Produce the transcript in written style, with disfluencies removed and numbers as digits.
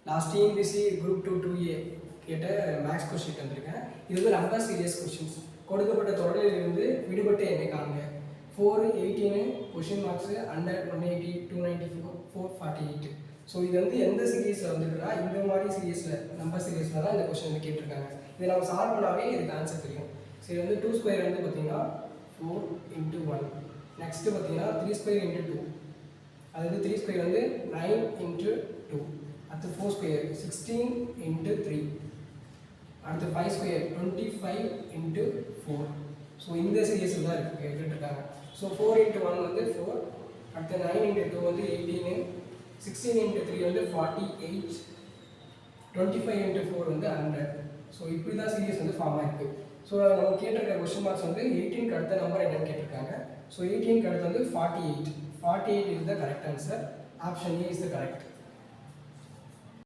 Last TNPSC group 2 2A கேட்ட maths question வந்திருக்கேன். இது வந்து ரொம்ப சீரியஸ் கொஸ்டின்ஸ். கொடுக்கப்பட்ட தொடரிலிருந்து விடுபட்ட எண்ணை காணுங்க. 4 18 கொஸ்டின் மார்க்ஸ் 100 180 294 448. ஸோ இது வந்து எந்த சீரீஸில் வந்துருக்குன்னா இந்த மாதிரி சீரீஸில் நம்பர் சீரீஸில் தான் இந்த கொஸ்டின் வந்து கேட்டிருக்காங்க. இதை நம்ம சால்வ் பண்ணாவே இதுக்கு ஆன்சர் தெரியும். சரி வந்து 2 ஸ்கொயர் வந்து பார்த்தீங்கன்னா 4 into 1. நெக்ஸ்ட்டு பார்த்தீங்கன்னா 3 ஸ்கொயர் into 2. அதாவது 3 ஸ்கொயர் வந்து 9 into 2. அடுத்து 4 ஸ்கொயர் 16 into 3. அடுத்து 5 ஸ்கொயர் 25 into 4. ஸோ இந்த சீரீஸில் தான் கேட்டுருக்காங்க. ஸோ 4 into 1 வந்து 4. அடுத்து 9 into 2 வந்து 18. 16 into 3 வந்து 48. 25 into 4 வந்து 100. ஸோ இப்படி தான் சீரீஸ் வந்து ஃபார்ம் ஆகிருக்கு. ஸோ நம்ம கேட்டிருக்க கொஸ்டின் மார்க்ஸ் வந்து 18க்கு அடுத்த நம்பர் என்னன்னு கேட்டிருக்காங்க. ஸோ 18க்கு அடுத்து வந்து 48. 48 is the correct answer. Option A is the correct.